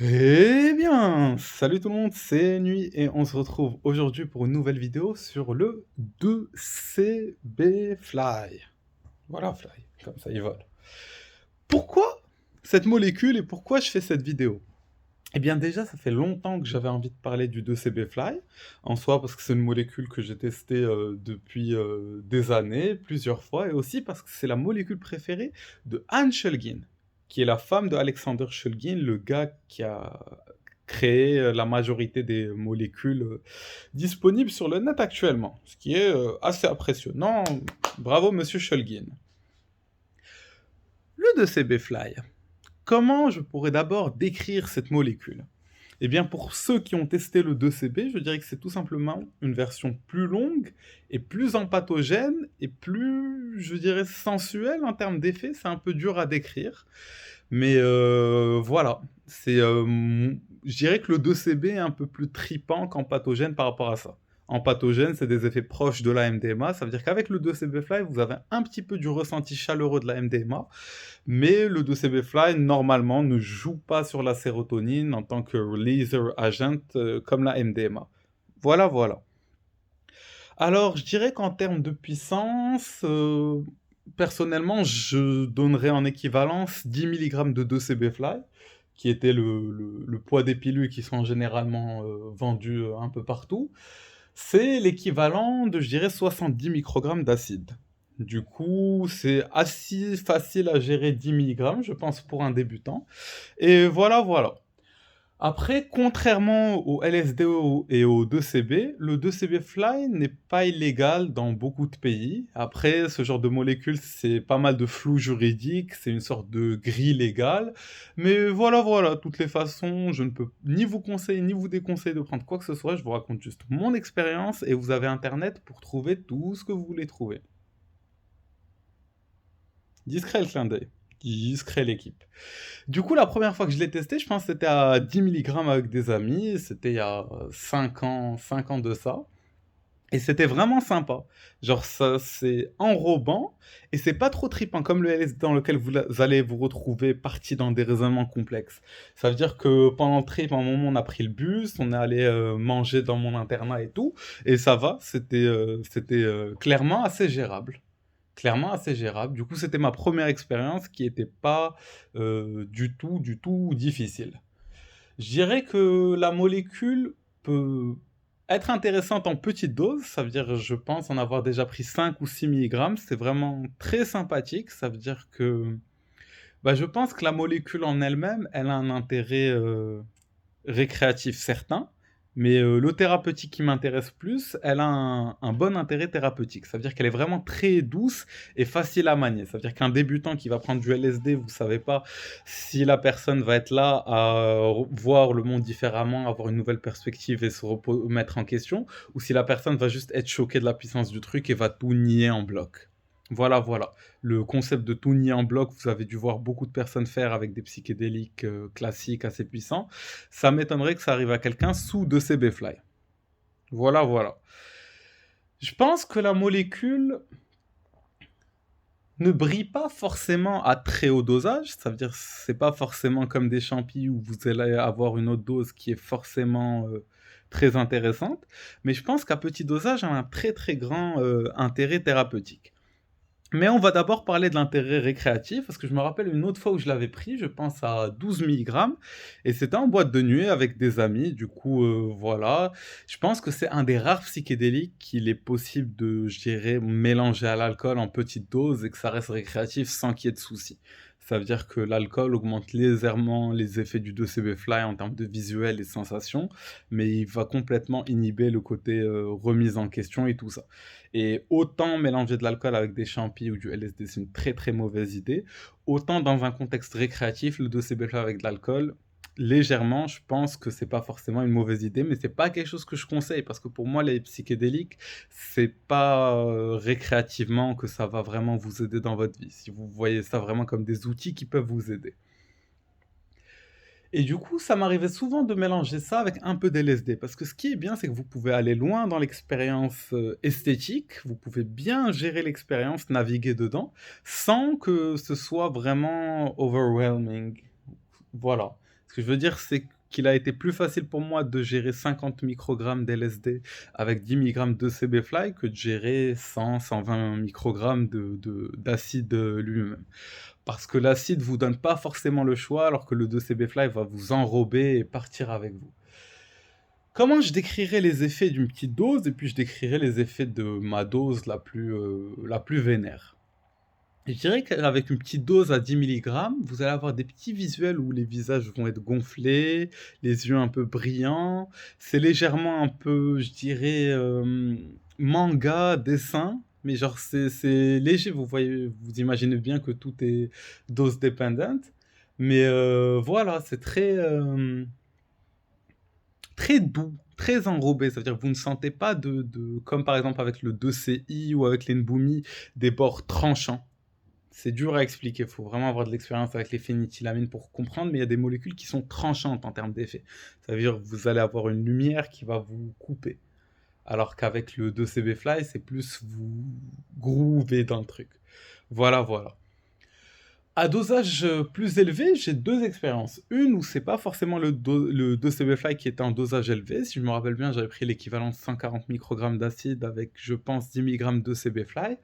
Eh bien, salut tout le monde, c'est Nuit et on se retrouve aujourd'hui pour une nouvelle vidéo sur le 2CB Fly. Voilà, Fly, comme ça il vole. Pourquoi cette molécule et pourquoi je fais cette vidéo? Eh bien déjà, ça fait longtemps que j'avais envie de parler du 2CB Fly, en soi parce que c'est une molécule que j'ai testée depuis des années, plusieurs fois, et aussi parce que c'est la molécule préférée de Anne Shulgin, qui est la femme de Alexander Shulgin, le gars qui a créé la majorité des molécules disponibles sur le net actuellement, ce qui est assez impressionnant. Bravo, monsieur Shulgin. Le 2CB Fly. Comment je pourrais d'abord décrire cette molécule? Eh bien, pour ceux qui ont testé le 2CB, je dirais que c'est tout simplement une version plus longue et plus empathogène et plus, je dirais, sensuelle en termes d'effet. C'est un peu dur à décrire, mais voilà. Je dirais que le 2CB est un peu plus tripant qu'empathogène par rapport à ça. Empathogène, c'est des effets proches de la MDMA. Ça veut dire qu'avec le 2CB Fly, vous avez un petit peu du ressenti chaleureux de la MDMA, mais le 2CB Fly, normalement, ne joue pas sur la sérotonine en tant que releaser agent comme la MDMA. Voilà, voilà. Alors, je dirais qu'en termes de puissance, personnellement, je donnerais en équivalence 10 mg de 2CB Fly, qui était le poids des pilules qui sont généralement vendues un peu partout. C'est l'équivalent de, je dirais, 70 microgrammes d'acide. Du coup, c'est assez facile à gérer 10 mg, je pense, pour un débutant. Et voilà, voilà. Après, contrairement au LSD et au 2CB, le 2CB Fly n'est pas illégal dans beaucoup de pays. Après, ce genre de molécule, c'est pas mal de flou juridique, c'est une sorte de grille légale. Mais voilà, voilà, toutes les façons, je ne peux ni vous conseiller ni vous déconseiller de prendre quoi que ce soit. Je vous raconte juste mon expérience et vous avez Internet pour trouver tout ce que vous voulez trouver. Discret le clin d'œil. Discret l'équipe. Du coup, la première fois que je l'ai testé, je pense que c'était à 10 mg avec des amis. C'était il y a 5 ans de ça. Et c'était vraiment sympa. Genre, ça, c'est enrobant et c'est pas trop trippant, comme le LSD dans lequel vous allez vous retrouver parti dans des raisonnements complexes. Ça veut dire que pendant le trip, à un moment, on a pris le bus, on est allé manger dans mon internat et tout. Et ça va, c'était clairement assez gérable. Clairement assez gérable. Du coup, c'était ma première expérience qui était pas du tout difficile. Je dirais que la molécule peut être intéressante en petite dose, ça veut dire, je pense en avoir déjà pris 5 ou 6 milligrammes, c'est vraiment très sympathique, ça veut dire que bah, je pense que la molécule en elle-même, elle a un intérêt récréatif certain, mais le thérapeutique qui m'intéresse plus, elle a un bon intérêt thérapeutique. Ça veut dire qu'elle est vraiment très douce et facile à manier. Ça veut dire qu'un débutant qui va prendre du LSD, vous savez pas si la personne va être là à voir le monde différemment, avoir une nouvelle perspective et se remettre en question, ou si la personne va juste être choquée de la puissance du truc et va tout nier en bloc. Voilà, voilà. Le concept de tout nier en bloc, vous avez dû voir beaucoup de personnes faire avec des psychédéliques classiques assez puissants. Ça m'étonnerait que ça arrive à quelqu'un sous 2CB Fly. Voilà, voilà. Je pense que la molécule ne brille pas forcément à très haut dosage. Ça veut dire c'est pas forcément comme des champis où vous allez avoir une autre dose qui est forcément très intéressante. Mais je pense qu'à petit dosage, elle a un très très grand intérêt thérapeutique. Mais on va d'abord parler de l'intérêt récréatif, parce que je me rappelle une autre fois où je l'avais pris, je pense à 12 milligrammes, et c'était en boîte de nuit avec des amis, du coup, voilà. Je pense que c'est un des rares psychédéliques qu'il est possible de, je dirais, mélanger à l'alcool en petite dose et que ça reste récréatif sans qu'il y ait de soucis. Ça veut dire que l'alcool augmente légèrement les effets du 2CB Fly en termes de visuel et de sensations, mais il va complètement inhiber le côté remise en question et tout ça. Et autant mélanger de l'alcool avec des champis ou du LSD, c'est une très très mauvaise idée. Autant dans un contexte récréatif, le 2CB avec de l'alcool, légèrement, je pense que c'est pas forcément une mauvaise idée, mais c'est pas quelque chose que je conseille parce que pour moi, les psychédéliques, c'est pas récréativement que ça va vraiment vous aider dans votre vie. Si vous voyez ça vraiment comme des outils qui peuvent vous aider. Et du coup, ça m'arrivait souvent de mélanger ça avec un peu d'LSD, parce que ce qui est bien, c'est que vous pouvez aller loin dans l'expérience esthétique, vous pouvez bien gérer l'expérience, naviguer dedans, sans que ce soit vraiment overwhelming. Voilà. Ce que je veux dire, c'est qu'il a été plus facile pour moi de gérer 50 microgrammes d'LSD avec 10 milligrammes de CB-Fly que de gérer 100-120 microgrammes d'acide lui-même. Parce que l'acide vous donne pas forcément le choix, alors que le 2CB-Fly va vous enrober et partir avec vous. Comment je décrirais les effets d'une petite dose et puis je décrirais les effets de ma dose la plus vénère. Je dirais qu'avec une petite dose à 10 milligrammes, vous allez avoir des petits visuels où les visages vont être gonflés, les yeux un peu brillants. C'est légèrement un peu, je dirais, manga, dessin, mais genre c'est léger, vous voyez, vous imaginez bien que tout est dose dependent. Mais voilà, c'est très doux, très enrobé. Ça veut dire que vous ne sentez pas comme par exemple avec le 2CI ou avec l'Enbumi, des bords tranchants. C'est dur à expliquer, il faut vraiment avoir de l'expérience avec les phényléthylamines pour comprendre, mais il y a des molécules qui sont tranchantes en termes d'effet. Ça veut dire que vous allez avoir une lumière qui va vous couper. Alors qu'avec le 2CB-Fly, c'est plus vous groover dans le truc. Voilà, voilà. À dosage plus élevé, j'ai deux expériences. Une où c'est pas forcément le 2CB-Fly qui était en dosage élevé. Si je me rappelle bien, j'avais pris l'équivalent de 140 microgrammes d'acide avec, je pense, 10 mg de CB-Fly.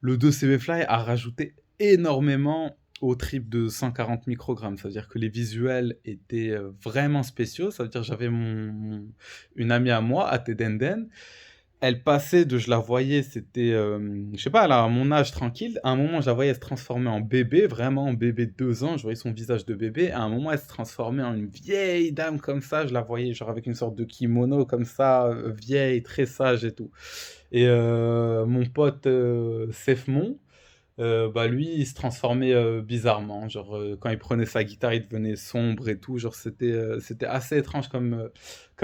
Le 2CB-Fly a rajouté énormément au trip de 140 microgrammes. Ça veut dire que les visuels étaient vraiment spéciaux. Ça veut dire que j'avais une amie à moi, à Tedenden. Elle passait je la voyais, c'était, je sais pas, elle a mon âge tranquille. À un moment, je la voyais se transformer en bébé, vraiment en bébé de 2 ans. Je voyais son visage de bébé. À un moment, elle se transformait en une vieille dame comme ça. Je la voyais genre avec une sorte de kimono comme ça, vieille, très sage et tout. Et mon pote Sefmon, bah lui, il se transformait bizarrement. Genre, quand il prenait sa guitare, il devenait sombre et tout. Genre, c'était assez étrange comme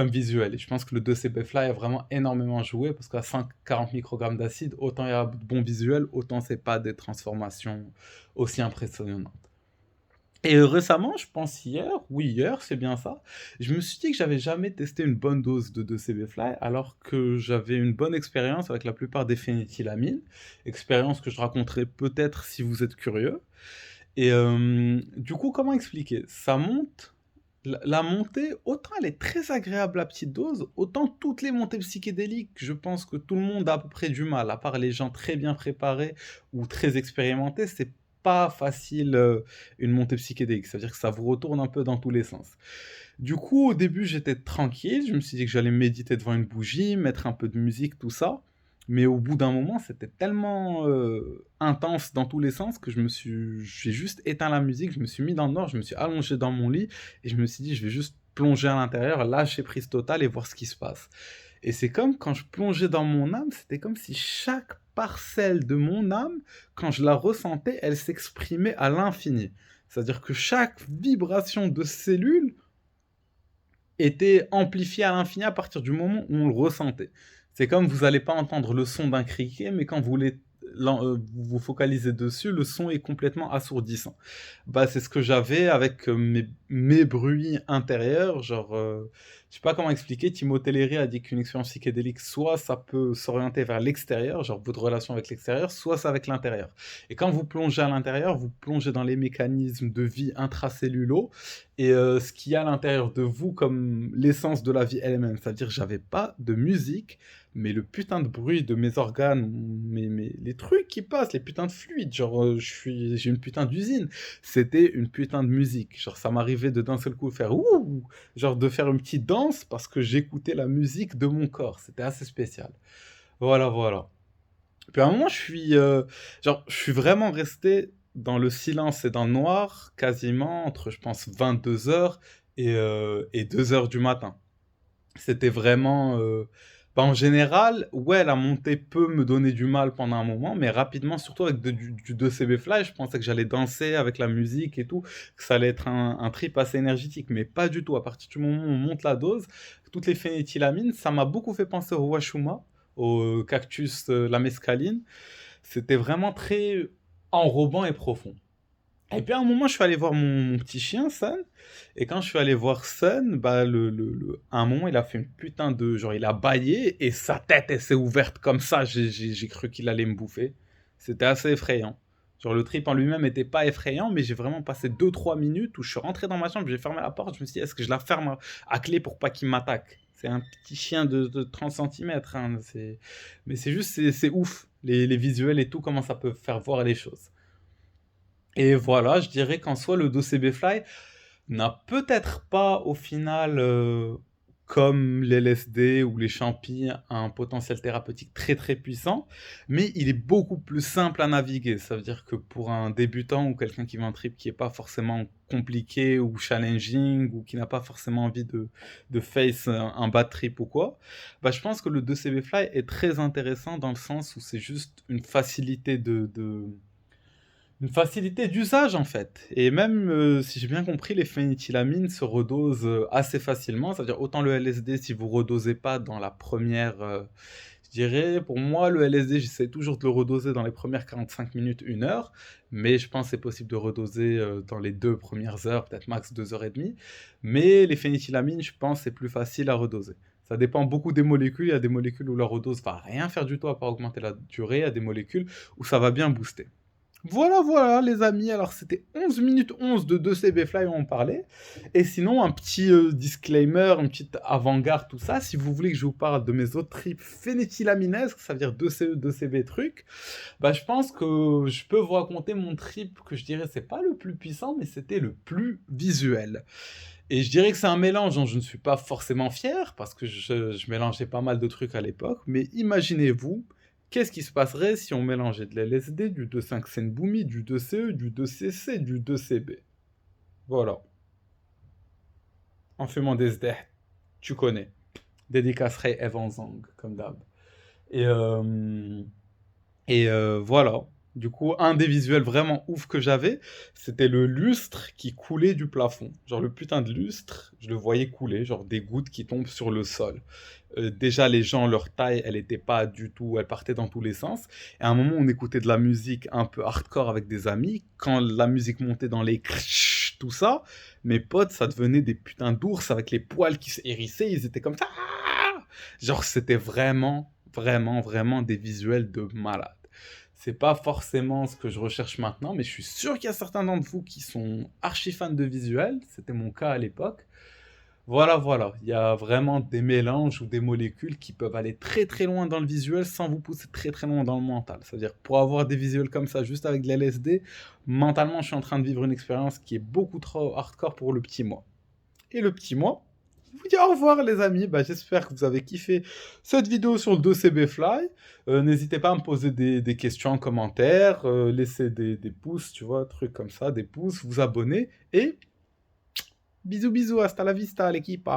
visuel. Et je pense que le 2CB Fly a vraiment énormément joué parce qu'à 140 microgrammes d'acide, autant il y a de bons visuels, autant c'est pas des transformations aussi impressionnantes. Et récemment, je pense hier, oui hier, c'est bien ça, je me suis dit que j'avais jamais testé une bonne dose de 2CB-Fly alors que j'avais une bonne expérience avec la plupart des phényléthylamines, expérience que je raconterai peut-être si vous êtes curieux. Et du coup, comment expliquer? Ça monte, la montée, autant elle est très agréable à petite dose, autant toutes les montées psychédéliques, je pense que tout le monde a à peu près du mal, à part les gens très bien préparés ou très expérimentés, c'est pas facile une montée psychédélique, c'est-à-dire que ça vous retourne un peu dans tous les sens. Du coup, au début, j'étais tranquille, je me suis dit que j'allais méditer devant une bougie, mettre un peu de musique, tout ça. Mais au bout d'un moment, c'était tellement intense dans tous les sens que j'ai juste éteint la musique, je me suis mis dans le noir, je me suis allongé dans mon lit et je me suis dit, je vais juste plonger à l'intérieur, lâcher prise totale et voir ce qui se passe. Et c'est comme quand je plongeais dans mon âme, c'était comme si chaque parcelle de mon âme, quand je la ressentais, elle s'exprimait à l'infini. C'est-à-dire que chaque vibration de cellule était amplifiée à l'infini à partir du moment où on le ressentait. C'est comme vous n'allez pas entendre le son d'un criquet, mais quand vous vous focalisez dessus, le son est complètement assourdissant. Bah, c'est ce que j'avais avec mes bruits intérieurs. Genre, je sais pas comment expliquer. Timothée Leary a dit qu'une expérience psychédélique, soit ça peut s'orienter vers l'extérieur, genre votre relation avec l'extérieur, soit c'est avec l'intérieur. Et quand vous plongez à l'intérieur, vous plongez dans les mécanismes de vie intracellulaux et ce qu'il y a à l'intérieur de vous comme l'essence de la vie elle-même. C'est-à-dire, j'avais pas de musique, mais le putain de bruit de mes organes, les trucs qui passent, les putains de fluides, genre j'ai une putain d'usine, c'était une putain de musique. Genre ça m'arrivait de d'un seul coup faire ouh, genre de faire une petite danse parce que j'écoutais la musique de mon corps. C'était assez spécial. Voilà, voilà. Puis à un moment, je suis vraiment resté dans le silence et dans le noir, quasiment entre, je pense, 22 heures et 2 heures du matin. C'était vraiment. Bah, en général, ouais, la montée peut me donner du mal pendant un moment, mais rapidement, surtout avec du 2CB Fly, je pensais que j'allais danser avec la musique et tout, que ça allait être un trip assez énergétique, mais pas du tout. À partir du moment où on monte la dose, toutes les phényléthylamines, ça m'a beaucoup fait penser au Washuma, au cactus, la mescaline. C'était vraiment très enrobant et profond. Et puis à un moment, je suis allé voir mon petit chien, Sun. Et quand je suis allé voir Sun, bah, à un moment, il a fait une putain de. Genre, il a bâillé et sa tête, elle s'est ouverte comme ça. J'ai cru qu'il allait me bouffer. C'était assez effrayant. Genre le trip en lui-même était pas effrayant, mais j'ai vraiment passé 2-3 minutes où je suis rentré dans ma chambre, j'ai fermé la porte, je me suis dit, est-ce que je la ferme à clé pour pas qu'il m'attaque? C'est un petit chien de 30 centimètres, hein, mais c'est juste, c'est ouf, les visuels et tout, comment ça peut faire voir les choses. Et voilà, je dirais qu'en soi, le DoCB Fly n'a peut-être pas au final, comme l'LSD ou les champis, un potentiel thérapeutique très très puissant, mais il est beaucoup plus simple à naviguer. Ça veut dire que pour un débutant ou quelqu'un qui veut un trip qui n'est pas forcément compliqué ou challenging ou qui n'a pas forcément envie de face un bad trip ou quoi, bah, je pense que le 2CB Fly est très intéressant dans le sens où c'est juste une facilité d'usage en fait. Et même, si j'ai bien compris, les phénitylamines se redosent assez facilement. C'est-à-dire autant le LSD, si vous redosez pas dans la première, je dirais, pour moi, le LSD, j'essaie toujours de le redoser dans les premières 45 minutes, 1 heure. Mais je pense que c'est possible de redoser dans les 2 premières heures, peut-être max 2 heures et demie. Mais les phénitylamines, je pense, c'est plus facile à redoser. Ça dépend beaucoup des molécules. Il y a des molécules où la redose va rien faire du tout à part augmenter la durée. Il y a des molécules où ça va bien booster. Voilà, voilà, les amis. Alors, c'était 11 minutes 11 de 2CB Fly, on parlait. Et sinon, un petit disclaimer, une petite avant-garde, tout ça. Si vous voulez que je vous parle de mes autres trips phénéthylaminèses, ça veut dire 2CE, 2CB trucs, bah, je pense que je peux vous raconter mon trip que je dirais, c'est pas le plus puissant, mais c'était le plus visuel. Et je dirais que c'est un mélange dont je ne suis pas forcément fier, parce que je mélangeais pas mal de trucs à l'époque, mais imaginez-vous, qu'est-ce qui se passerait si on mélangeait de l'LSD, du 2,5-Senbumi, du 2CE, du 2CC, du 2CB? Voilà. En fumant des SDH, tu connais. Dédicacerait Evan Zang, comme d'hab. Et, euh, voilà. Du coup, un des visuels vraiment ouf que j'avais, c'était le lustre qui coulait du plafond. Genre le putain de lustre, je le voyais couler, genre des gouttes qui tombent sur le sol. Déjà, les gens, leur taille, elle était pas du tout, elle partait dans tous les sens. Et à un moment, on écoutait de la musique un peu hardcore avec des amis. Quand la musique montait dans les crrrch, tout ça, mes potes, ça devenait des putains d'ours avec les poils qui se hérissaient. Ils étaient comme ça. Genre, c'était vraiment, vraiment, vraiment des visuels de malade. C'est pas forcément ce que je recherche maintenant, mais je suis sûr qu'il y a certains d'entre vous qui sont archi fans de visuels. C'était mon cas à l'époque. Voilà, voilà. Il y a vraiment des mélanges ou des molécules qui peuvent aller très très loin dans le visuel sans vous pousser très très loin dans le mental. C'est-à-dire, pour avoir des visuels comme ça, juste avec de l'LSD, mentalement, je suis en train de vivre une expérience qui est beaucoup trop hardcore pour le petit moi. Et le petit moi, je vous dis au revoir les amis, bah, j'espère que vous avez kiffé cette vidéo sur le 2CB Fly. N'hésitez pas à me poser des questions en commentaire, laisser des pouces, tu vois, trucs comme ça, des pouces, vous abonner, et bisous bisous, hasta la vista l'équipe.